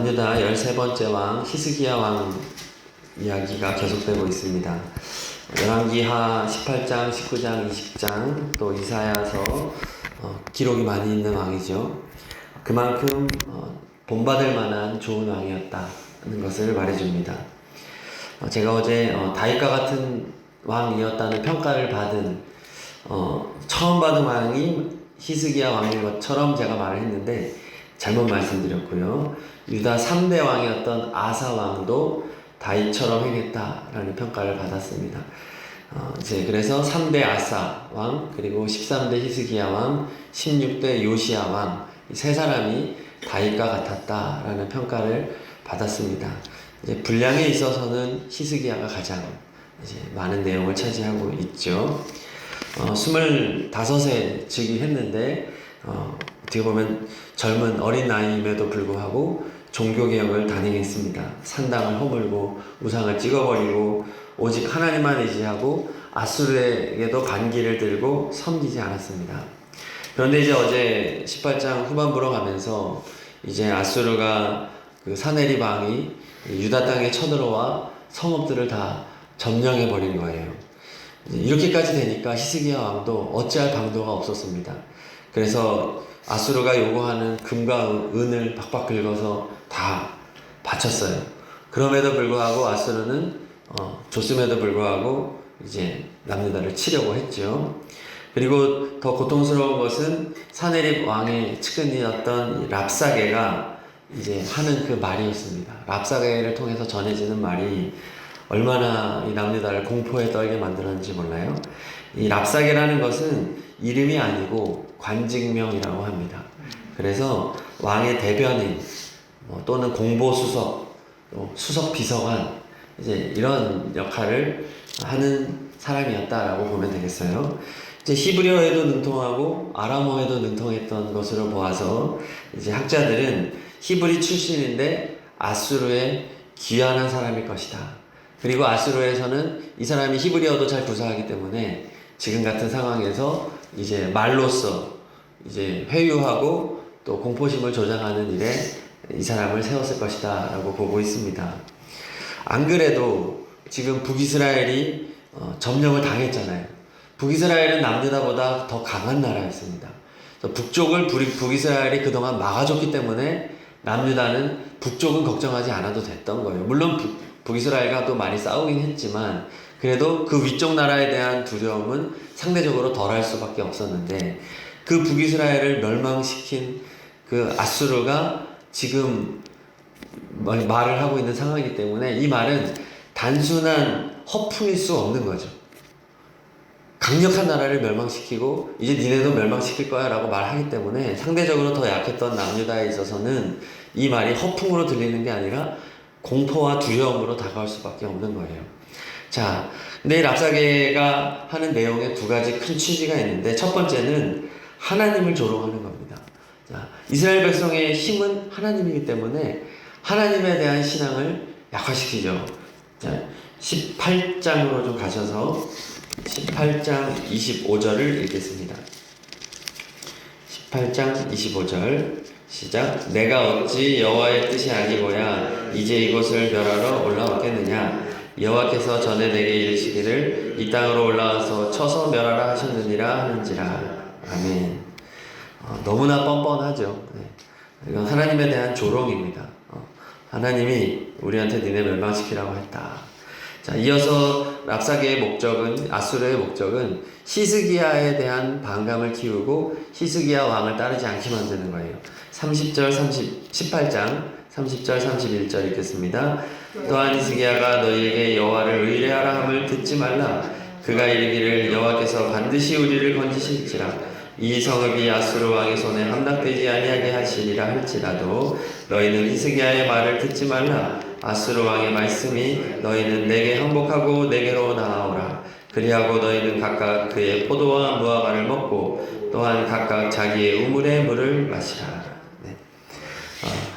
남유다 13번째 왕 히스기야 왕 이야기가 계속되고 있습니다. 열왕기하 18장, 19장, 20장 또 이사야서 기록이 많이 있는 왕이죠. 그만큼 본받을 만한 좋은 왕이었다는 것을 말해줍니다. 제가 어제 다윗과 같은 왕이었다는 평가를 받은 처음 받은 왕이 히스기야 왕인 것처럼 제가 말을 했는데 잘못 말씀드렸고요. 유다 3대 왕이었던 아사 왕도 다윗처럼 행했다라는 평가를 받았습니다. 그래서 3대 아사 왕, 그리고 13대 히스기야 왕, 16대 요시야 왕, 이 세 사람이 다윗과 같았다라는 평가를 받았습니다. 분량에 있어서는 히스기야가 가장 많은 내용을 차지하고 있죠. 25세 즉위했는데 어떻게 보면 젊은 어린 나이임에도 불구하고 종교개혁을 단행했습니다. 산당을 허물고 우상을 찍어버리고 오직 하나님만 의지하고 아수르에게도 반기를 들고 섬기지 않았습니다. 그런데 이제 어제 18장 후반부로 가면서 이제 아수르가 그 사네립 왕이 유다 땅에 쳐들어와 성읍들을 다 점령해 버린 거예요. 이렇게까지 되니까 히스기야 왕도 어찌할 방도가 없었습니다. 그래서 아수르가 요구하는 금과 은을 박박 긁어서 다 바쳤어요. 그럼에도 불구하고 아수르는 줬음에도 불구하고 이제 남유다를 치려고 했죠. 그리고 더 고통스러운 것은 사네립 왕의 측근이었던 랍사게가 이제 하는 그 말이었습니다. 랍사게를 통해서 전해지는 말이 얼마나 이 남유다를 공포에 떨게 만들었는지 몰라요. 이 랍사게라는 것은 이름이 아니고 관직명이라고 합니다. 그래서 왕의 대변인 또는 공보수석, 수석 비서관 이제 이런 역할을 하는 사람이었다라고 보면 되겠어요. 이제 히브리어에도 능통하고 아람어에도 능통했던 것으로 보아서 이제 학자들은 히브리 출신인데 아수르의 귀환한 사람일 것이다. 그리고 아수르에서는 이 사람이 히브리어도 잘 구사하기 때문에 지금 같은 상황에서 이제 말로써 이제 회유하고 또 공포심을 조장하는 일에 이 사람을 세웠을 것이다 라고 보고 있습니다. 안 그래도 지금 북이스라엘이 점령을 당했잖아요. 북이스라엘은 남유다보다 더 강한 나라였습니다. 북쪽을 북이스라엘이 그동안 막아줬기 때문에 남유다는 북쪽은 걱정하지 않아도 됐던 거예요. 물론 북이스라엘과 또 많이 싸우긴 했지만 그래도 그 위쪽 나라에 대한 두려움은 상대적으로 덜할 수밖에 없었는데 그 북이스라엘을 멸망시킨 그 아수르가 지금 말을 하고 있는 상황이기 때문에 이 말은 단순한 허풍일 수 없는 거죠. 강력한 나라를 멸망시키고 이제 니네도 멸망시킬 거야 라고 말하기 때문에 상대적으로 더 약했던 남유다에 있어서는 이 말이 허풍으로 들리는 게 아니라 공포와 두려움으로 다가올 수밖에 없는 거예요. 자, 근데 랍사게가 하는 내용에 두 가지 큰 취지가 있는데 첫 번째는 하나님을 조롱하는 겁니다. 자, 이스라엘 백성의 힘은 하나님이기 때문에 하나님에 대한 신앙을 약화시키죠. 자, 18장으로 좀 가셔서 18장 25절을 읽겠습니다. 18장 25절 시작. 내가 어찌 여호와의 뜻이 아니고야 이제 이곳을 멸하러 올라왔겠느냐. 여호와께서 전에 내게 이르시기를 이 땅으로 올라와서 쳐서 멸하라 하셨느니라 하는지라. 아멘. 너무나 뻔뻔하죠. 이건 하나님에 대한 조롱입니다. 하나님이 우리한테 니네 멸망시키라고 했다. 자, 이어서 랍사게의 목적은, 아수르의 목적은 히스기야에 대한 반감을 키우고 히스기야 왕을 따르지 않게 만드는 거예요. 18장 30절 31절 읽겠습니다. 또한 히스기야가 너희에게 여호와를 의뢰하라 함을 듣지 말라. 그가 이르기를 여호와께서 반드시 우리를 건지실지라. 이 성읍이 아수르 왕의 손에 함락되지 아니하게 하시리라 할지라도 너희는 히스기야의 말을 듣지 말라. 아수르 왕의 말씀이 너희는 내게 항복하고 내게로 나아오라. 그리하고 너희는 각각 그의 포도와 무화과를 먹고 또한 각각 자기의 우물의 물을 마시라. 네.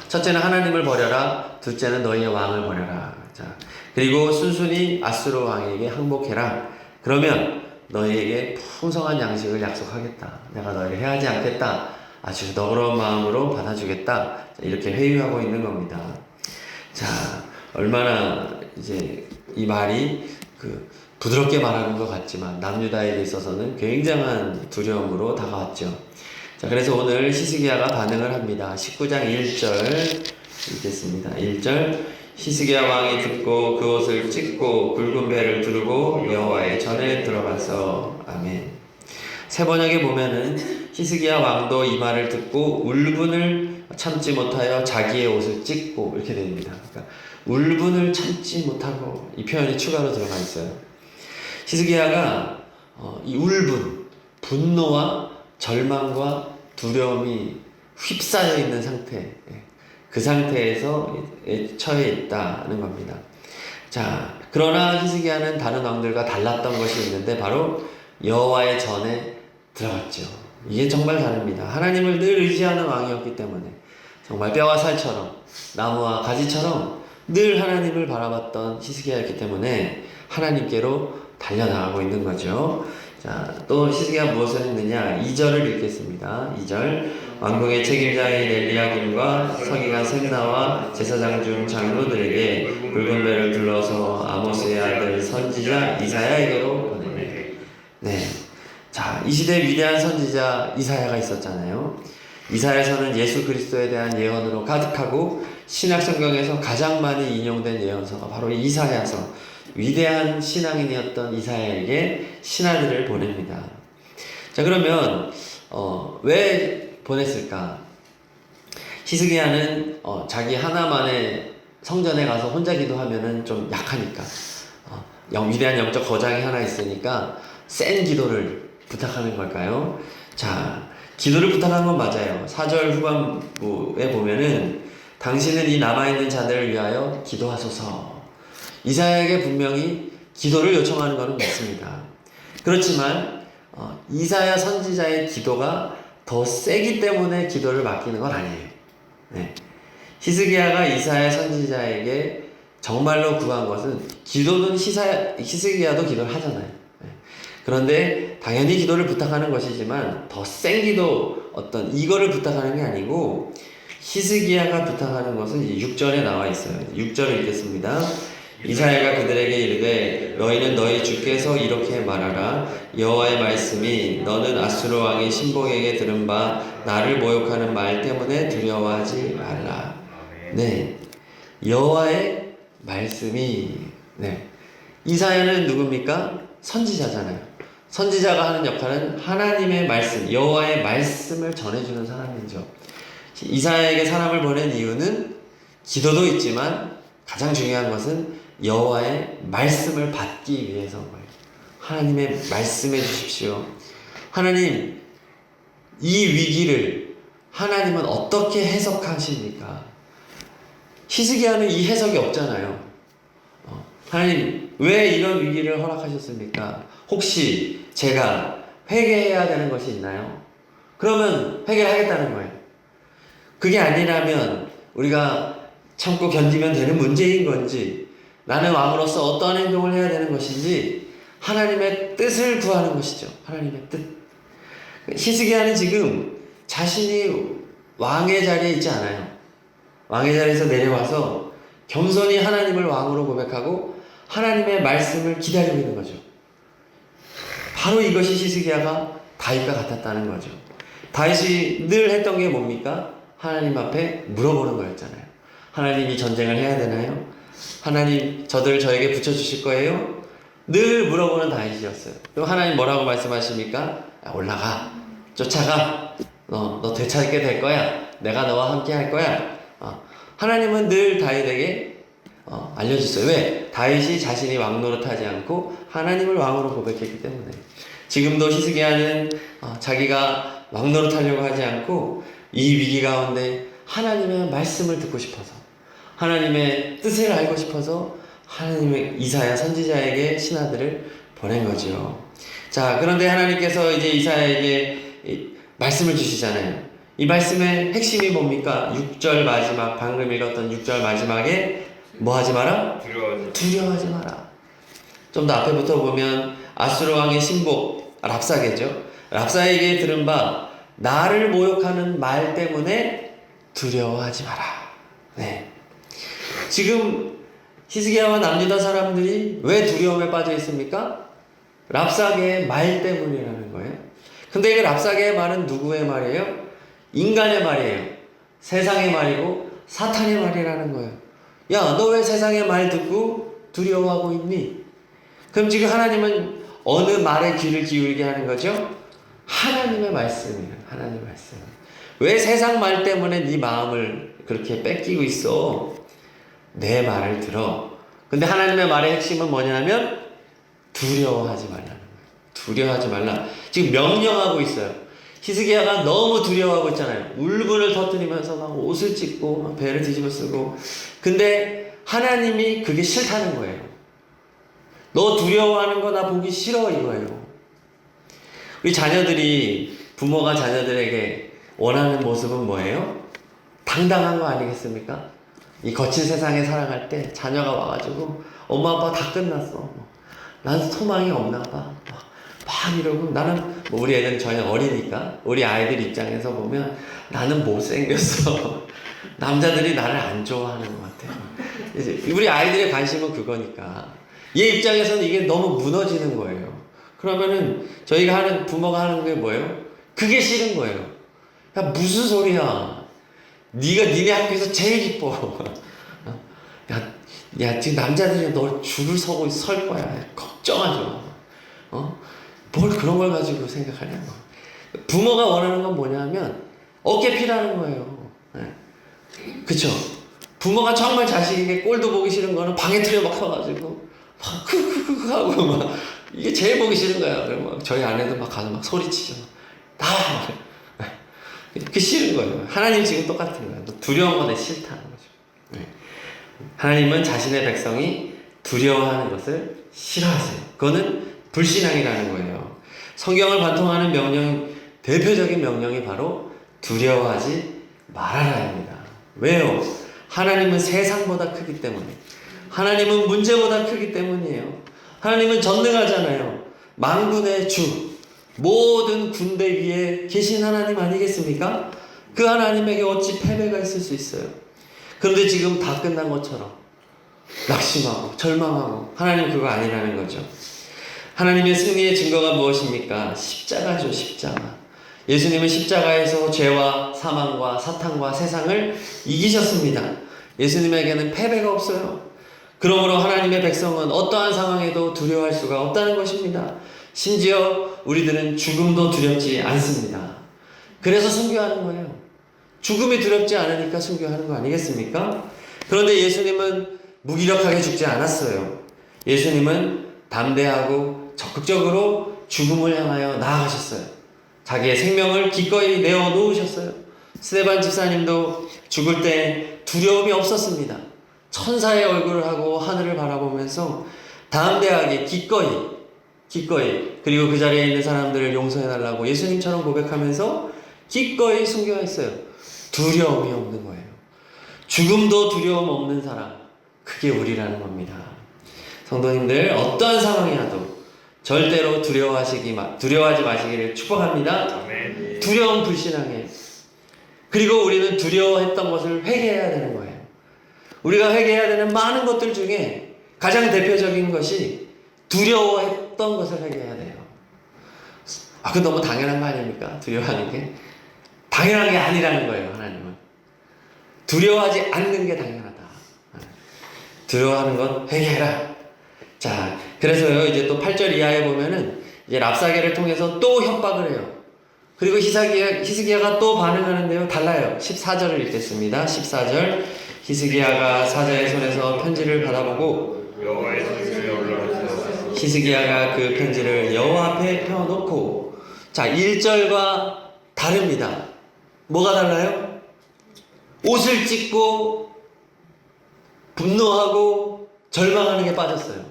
첫째는 하나님을 버려라. 둘째는 너희의 왕을 버려라. 자, 그리고 순순히 아수르 왕에게 항복해라. 그러면 너희에게 풍성한 양식을 약속하겠다. 내가 너희를 해하지 않겠다. 아주 너그러운 마음으로 받아주겠다. 이렇게 회유하고 있는 겁니다. 자, 얼마나 이제 이 말이 부드럽게 말하는 것 같지만 남유다에게 있어서는 굉장한 두려움으로 다가왔죠. 자, 그래서 오늘 히스기야가 반응을 합니다. 19장 1절 읽겠습니다. 1절 히스기야 왕이 듣고 그 옷을 찢고 굵은 배를 두르고 여호와의 전에 들어가서 아멘. 새 번역에 보면은 히스기야 왕도 이 말을 듣고 울분을 참지 못하여 자기의 옷을 찢고 이렇게 됩니다. 그러니까 울분을 참지 못하고 이 표현이 추가로 들어가 있어요. 히스기야가 이 울분, 분노와 절망과 두려움이 휩싸여 있는 상태, 그 상태에서 처해 있다는 겁니다. 자, 그러나 히스기야는 다른 왕들과 달랐던 것이 있는데 바로 여호와의 전에 들어갔죠. 이게 정말 다릅니다. 하나님을 늘 의지하는 왕이었기 때문에 정말 뼈와 살처럼 나무와 가지처럼 늘 하나님을 바라봤던 히스기야였기 때문에 하나님께로 달려나가고 있는 거죠. 자, 또 히스기야 무엇을 했느냐? 2절을 읽겠습니다. 2절 왕궁의 책임자인 엘리야김과 서기관 셈나와 제사장 중 장로들에게 굵은 배를 둘러서 아모스의 아들 선지자 이사야에게로 보내네. 네. 자, 이 시대에 위대한 선지자 이사야가 있었잖아요. 이사야서는 예수 그리스도에 대한 예언으로 가득하고 신약 성경에서 가장 많이 인용된 예언서가 바로 이사야서. 위대한 신앙인이었던 이사야에게 신하들을 보냅니다. 자, 그러면 왜 보냈을까? 히스기야는 자기 하나만의 성전에 가서 혼자 기도하면은 좀 약하니까 위대한 영적 거장이 하나 있으니까 센 기도를 부탁하는 걸까요? 자, 기도를 부탁한 건 맞아요. 4절 후반부에 보면은 당신은 이 남아있는 자들을 위하여 기도하소서. 이사야에게 분명히 기도를 요청하는 것은 맞습니다. 그렇지만 이사야 선지자의 기도가 더 세기 때문에 기도를 맡기는 건 아니에요. 네. 히스기야가 이사야 선지자에게 정말로 구한 것은 기도는 히스기야도 기도를 하잖아요. 네. 그런데 당연히 기도를 부탁하는 것이지만 더 센 기도 이거를 부탁하는 게 아니고 히스기야가 부탁하는 것은 6절에 나와 있어요. 6절을 읽겠습니다. 이사야가 그들에게 이르되 너희는 너희 주께서 이렇게 말하라. 여호와의 말씀이 너는 아수르 왕의 신복에게 들은 바 나를 모욕하는 말 때문에 두려워하지 말라. 네, 여호와의 말씀이 이사야는 누굽니까? 선지자잖아요. 선지자가 하는 역할은 하나님의 말씀, 여호와의 말씀을 전해주는 사람이죠. 이사야에게 사람을 보낸 이유는 기도도 있지만 가장 중요한 것은 여호와의 말씀을 받기 위해서인 거예요. 하나님의 말씀해 주십시오. 하나님, 이 위기를 하나님은 어떻게 해석하십니까? 히스기야는 이 해석이 없잖아요. 하나님, 왜 이런 위기를 허락하셨습니까? 혹시 제가 회개해야 되는 것이 있나요? 그러면 회개를 하겠다는 거예요. 그게 아니라면 우리가 참고 견디면 되는 문제인 건지, 나는 왕으로서 어떠한 행동을 해야 되는 것인지 하나님의 뜻을 구하는 것이죠. 하나님의 뜻. 히스기야는 지금 자신이 왕의 자리에 있지 않아요. 왕의 자리에서 내려와서 겸손히 하나님을 왕으로 고백하고 하나님의 말씀을 기다리고 있는 거죠. 바로 이것이 히스기야가 다윗과 같았다는 거죠. 다윗이 늘 했던 게 뭡니까? 하나님 앞에 물어보는 거였잖아요. 하나님, 이 전쟁을 해야 되나요? 하나님, 저에게 붙여주실 거예요? 늘 물어보는 다윗이었어요. 그럼 하나님 뭐라고 말씀하십니까? 올라가, 쫓아가, 너 되찾게 될 거야. 내가 너와 함께 할 거야. 하나님은 늘 다윗에게 알려줬어요. 왜? 다윗이 자신이 왕 노릇하지 않고 하나님을 왕으로 고백했기 때문에. 지금도 히스기야는 자기가 왕 노릇하려고 하지 않고 이 위기 가운데 하나님의 말씀을 듣고 싶어서, 하나님의 뜻을 알고 싶어서 하나님의 이사야 선지자에게 신하들을 보낸 거죠. 자, 그런데 하나님께서 이제 이사야에게 말씀을 주시잖아요. 이 말씀의 핵심이 뭡니까? 6절 마지막, 방금 읽었던 6절 마지막에 뭐 하지 마라? 두려워하지 마라. 좀 더 앞에부터 보면 아수르 왕의 신복 랍사게죠. 랍사에게 들은 바 나를 모욕하는 말 때문에 두려워하지 마라. 네. 지금 히스기야와 남유다 사람들이 왜 두려움에 빠져 있습니까? 랍사게의 말 때문이라는 거예요. 근데 이 랍사게의 말은 누구의 말이에요? 인간의 말이에요. 세상의 말이고 사탄의 말이라는 거예요. 야, 너 왜 세상의 말 듣고 두려워하고 있니? 그럼 지금 하나님은 어느 말에 귀를 기울이게 하는 거죠? 하나님의 말씀이에요. 하나님의 말씀. 왜 세상 말 때문에 네 마음을 그렇게 뺏기고 있어? 내 말을 들어. 근데 하나님의 말의 핵심은 뭐냐면 두려워하지 말라는 거예요. 두려워하지 말라. 지금 명령하고 있어요. 히스기야가 너무 두려워하고 있잖아요. 울분을 터뜨리면서 막 옷을 찢고 막 배를 뒤집어 쓰고. 근데 하나님이 그게 싫다는 거예요. 너 두려워하는 거 나 보기 싫어 이거예요. 우리 자녀들이 부모가 자녀들에게 원하는 모습은 뭐예요? 당당한 거 아니겠습니까? 이 거친 세상에 살아갈 때 자녀가 와가지고 엄마 아빠 다 끝났어. 난 소망이 없나 봐. 막 이러고 나는 뭐 우리 애들은 전혀 어리니까 우리 아이들 입장에서 보면 나는 못생겼어. 남자들이 나를 안 좋아하는 것 같아요. 이제 우리 아이들의 관심은 그거니까 얘 입장에서는 이게 너무 무너지는 거예요. 그러면은 저희가 하는 부모가 하는 게 뭐예요? 그게 싫은 거예요. 야 무슨 소리야? 네가 니네 학교에서 제일 이뻐. 야 지금 남자들이 너 줄을 서고 설 거야. 걱정하지 마. 뭘 그런 걸 가지고 생각하냐고. 부모가 원하는 건 뭐냐면 어깨피라는 거예요. 네. 그쵸? 부모가 정말 자식에게 꼴도 보기 싫은 거는 방에 틀어박혀가지고 막 크크크 하고 막 이게 제일 보기 싫은 거야. 그러면 저희 아내도 막 가서 막 소리치죠. 나와. 그 싫은 거예요. 하나님 지금 똑같은 거예요. 두려운 거 내 싫다는 거죠. 네. 하나님은 자신의 백성이 두려워하는 것을 싫어하세요. 그거는 불신앙이라는 거예요. 성경을 관통하는 명령, 대표적인 명령이 바로 두려워하지 말아라입니다. 왜요? 하나님은 세상보다 크기 때문에. 하나님은 문제보다 크기 때문이에요. 하나님은 전능하잖아요. 만군의 주, 모든 군대 위에 계신 하나님 아니겠습니까? 그 하나님에게 어찌 패배가 있을 수 있어요? 그런데 지금 다 끝난 것처럼 낙심하고 절망하고 하나님 그거 아니라는 거죠. 하나님의 승리의 증거가 무엇입니까? 십자가죠, 십자가. 예수님은 십자가에서 죄와 사망과 사탄과 세상을 이기셨습니다. 예수님에게는 패배가 없어요. 그러므로 하나님의 백성은 어떠한 상황에도 두려워할 수가 없다는 것입니다. 심지어 우리들은 죽음도 두렵지 않습니다. 그래서 순교하는 거예요. 죽음이 두렵지 않으니까 순교하는 거 아니겠습니까? 그런데 예수님은 무기력하게 죽지 않았어요. 예수님은 담대하고 적극적으로 죽음을 향하여 나아가셨어요. 자기의 생명을 기꺼이 내어놓으셨어요. 스데반 집사님도 죽을 때 두려움이 없었습니다. 천사의 얼굴을 하고 하늘을 바라보면서 담대하게 기꺼이 그리고 그 자리에 있는 사람들을 용서해달라고 예수님처럼 고백하면서 기꺼이 순교했어요. 두려움이 없는 거예요. 죽음도 두려움 없는 사람, 그게 우리라는 겁니다. 성도님들, 어떠한 상황이라도 절대로 두려워하지 마시기를 축복합니다. 두려움 불신앙이에요. 그리고 우리는 두려워했던 것을 회개해야 되는 거예요. 우리가 회개해야 되는 많은 것들 중에 가장 대표적인 것이 두려워했던 것을 회개해야 돼요. 그건 너무 당연한 거 아닙니까? 두려워하는 게. 당연한 게 아니라는 거예요, 하나님은. 두려워하지 않는 게 당연하다. 두려워하는 건 회개해라. 자, 그래서요, 이제 또 8절 이하에 보면은, 이제 랍사게를 통해서 또 협박을 해요. 그리고 히스기야가 또 반응하는데요, 달라요. 14절을 읽겠습니다. 14절. 히스기야가 사자의 손에서 편지를 받아보고, 히스기야가 그 편지를 여호와 앞에 펴놓고, 자, 1절과 다릅니다. 뭐가 달라요? 옷을 찢고 분노하고 절망하는 게 빠졌어요.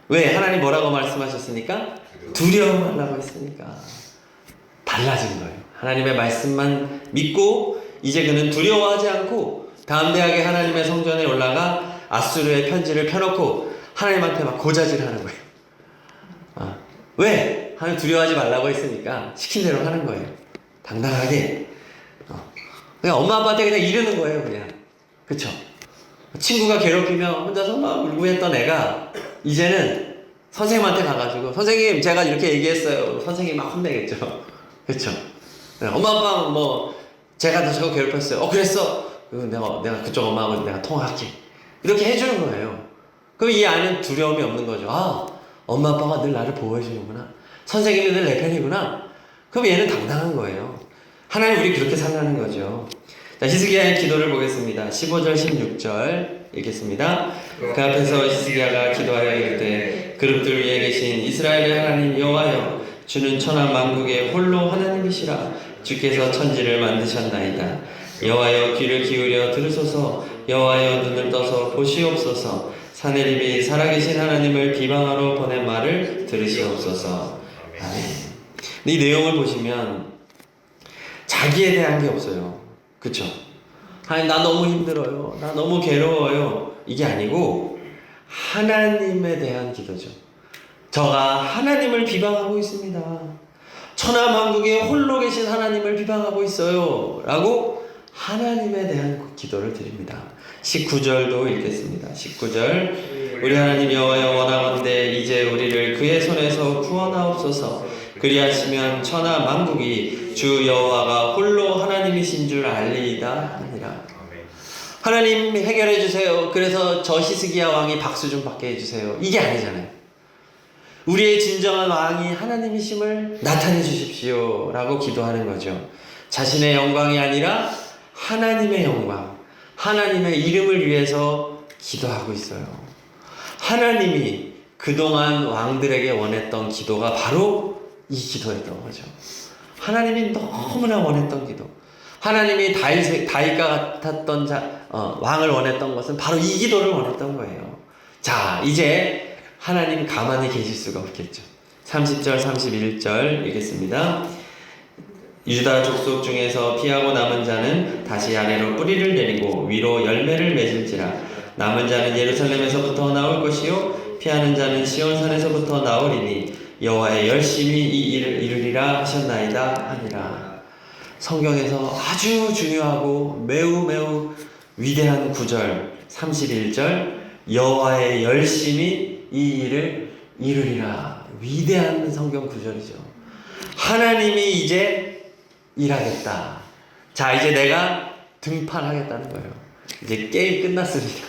왜? 하나님 뭐라고 말씀하셨으니까? 두려워하려고 했으니까. 달라진 거예요. 하나님의 말씀만 믿고 이제 그는 두려워하지 않고 담대하게 하나님의 성전에 올라가 아수르의 편지를 펴놓고 하나님한테 막 고자질하는 거예요. 왜? 하나님 두려워하지 말라고 했으니까 시킨 대로 하는 거예요. 당당하게. 그냥 엄마 아빠한테 그냥 이르는 거예요, 그냥. 그쵸? 친구가 괴롭히며 혼자서 막 울고 했던 애가 이제는 선생님한테 가가지고 선생님 제가 이렇게 얘기했어요. 선생님 막 혼내겠죠. 그렇죠? 네, 엄마 아빠 뭐 제가 저거 괴롭혔어요. 그랬어. 내가 그쪽 엄마하고 내가 통화할게. 이렇게 해주는 거예요. 그럼 이 아이는 두려움이 없는 거죠. 아, 엄마 아빠가 늘 나를 보호해주는구나. 선생님이 늘 내 편이구나. 그럼 얘는 당당한 거예요. 하나님 우리 그렇게 살라는 거죠. 자, 히스기야의 기도를 보겠습니다. 15절 16절 읽겠습니다. 그 앞에서 히스기야가 기도하여 이르되 그룹들 위에 계신 이스라엘의 하나님 여호와여, 주는 천하 만국의 홀로 하나님이시라. 주께서 천지를 만드셨나이다. 여호와여, 귀를 기울여 들으소서. 여호와여, 눈을 떠서 보시옵소서. 사내립이 살아계신 하나님을 비방하러 보낸 말을 들으시옵소서. 아멘. 이 내용을 보시면 자기에 대한 게 없어요. 그쵸? 하나님 나 너무 힘들어요. 나 너무 괴로워요. 이게 아니고 하나님에 대한 기도죠. 저가 하나님을 비방하고 있습니다. 천하만국에 홀로 계신 하나님을 비방하고 있어요. 라고 하나님에 대한 기도를 드립니다. 19절도 읽겠습니다. 19절 우리 하나님 여호와여, 원하건대 이제 우리를 그의 손에서 구원하옵소서. 그리하시면 천하 만국이 주 여호와가 홀로 하나님이신 줄 알리이다 하니라. 하나님 해결해 주세요. 그래서 저 히스기야 왕이 박수 좀 받게 해주세요. 이게 아니잖아요. 우리의 진정한 왕이 하나님이심을 나타내 주십시오 라고 기도하는 거죠. 자신의 영광이 아니라 하나님의 영광, 하나님의 이름을 위해서 기도하고 있어요. 하나님이 그동안 왕들에게 원했던 기도가 바로 이 기도였던 거죠. 하나님이 너무나 원했던 기도. 하나님이 다윗과 같았던 왕을 원했던 것은 바로 이 기도를 원했던 거예요. 자, 이제 하나님 가만히 계실 수가 없겠죠. 30절 31절 읽겠습니다. 유다 족속 중에서 피하고 남은 자는 다시 아래로 뿌리를 내리고 위로 열매를 맺을지라. 남은 자는 예루살렘에서부터 나올 것이요 피하는 자는 시온산에서부터 나오리니 여호와의 열심히 이 일을 이루리라 하셨나이다 하니라. 성경에서 아주 중요하고 매우 위대한 구절 31절 여호와의 열심히 이 일을 이루리라. 위대한 성경 구절이죠. 하나님이 이제 일하겠다. 자, 이제 내가 등판하겠다는 거예요. 이제 게임 끝났습니다.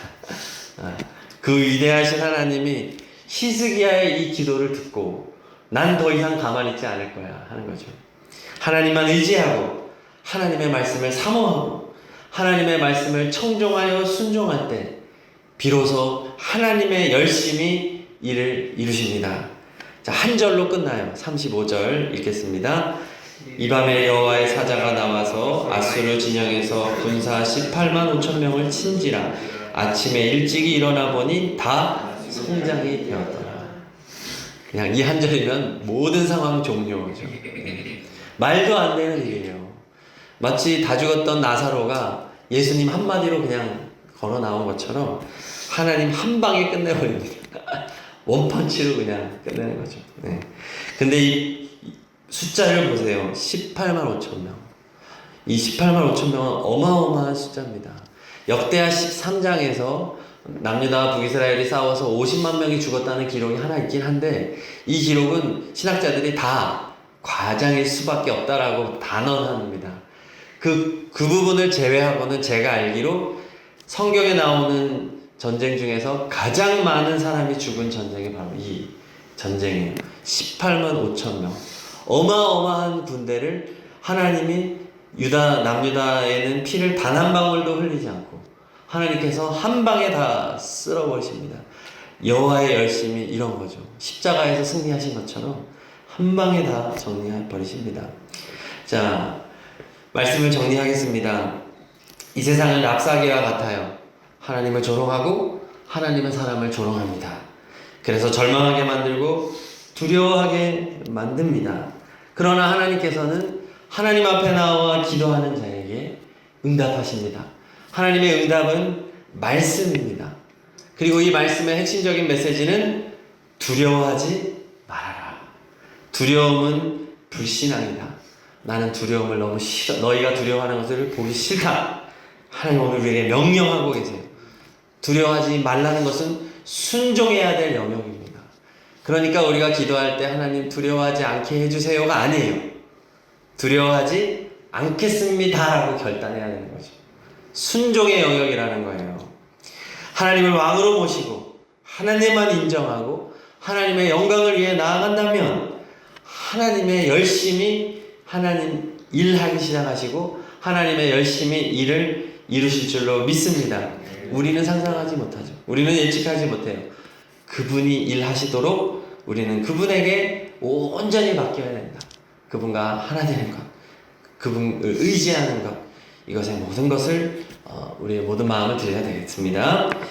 그 위대하신 하나님이 히스기야의 이 기도를 듣고 난 더 이상 가만히 있지 않을 거야 하는 거죠. 하나님만 의지하고 하나님의 말씀을 사모하고 하나님의 말씀을 청종하여 순종할 때 비로소 하나님의 열심히 일을 이루십니다. 자, 한 절로 끝나요. 35절 읽겠습니다. 이 밤에 여호와의 사자가 나와서 아수르 진영에서 군사 18만 5천 명을 친지라. 아침에 일찍이 일어나 보니 다 성장이 되었더라. 그냥 이 한 절이면 모든 상황 종료죠. 말도 안 되는 일이에요. 마치 다 죽었던 나사로가 예수님 한마디로 그냥 걸어 나온 것처럼 하나님 한 방에 끝내버립니다. 원펀치로 그냥 끝내는 거죠. 네. 근데 이 숫자를 보세요. 18만 5천 명. 이 18만 5천 명은 어마어마한 숫자입니다. 역대하 13장에서 남유다와 북이스라엘이 싸워서 50만 명이 죽었다는 기록이 하나 있긴 한데 이 기록은 신학자들이 다 과장일 수밖에 없다라고 단언합니다. 그 부분을 제외하고는 제가 알기로 성경에 나오는 전쟁 중에서 가장 많은 사람이 죽은 전쟁이 바로 이 전쟁이에요. 18만 5천 명. 어마어마한 군대를 하나님이 남유다에는 피를 단 한 방울도 흘리지 않고 하나님께서 한 방에 다 쓸어버리십니다. 여호와의 열심이 이런 거죠. 십자가에서 승리하신 것처럼 한 방에 다 정리해버리십니다. 자, 말씀을 정리하겠습니다. 이 세상은 랍사개와 같아요. 하나님을 조롱하고 하나님은 사람을 조롱합니다. 그래서 절망하게 만들고 두려워하게 만듭니다. 그러나 하나님께서는 하나님 앞에 나와 기도하는 자에게 응답하십니다. 하나님의 응답은 말씀입니다. 그리고 이 말씀의 핵심적인 메시지는 두려워하지 말아라. 두려움은 불신앙이다. 나는 두려움을 너무 싫어. 너희가 두려워하는 것을 보기 싫다. 하나님 오늘 우리에게 명령하고 계세요. 두려워하지 말라는 것은 순종해야 될 영역입니다. 그러니까 우리가 기도할 때 하나님 두려워하지 않게 해주세요가 아니에요. 두려워하지 않겠습니다라고 결단해야 되는 거죠. 순종의 영역이라는 거예요. 하나님을 왕으로 모시고 하나님만 인정하고 하나님의 영광을 위해 나아간다면 하나님의 열심히 하나님 일하기 시작하시고 하나님의 열심히 일을 이루실 줄로 믿습니다. 우리는 상상하지 못하죠. 우리는 예측하지 못해요. 그분이 일하시도록 우리는 그분에게 온전히 맡겨야 된다. 그분과 하나 되는 것, 그분을 의지하는 것, 이것의 모든 것을 우리의 모든 마음을 드려야 되겠습니다.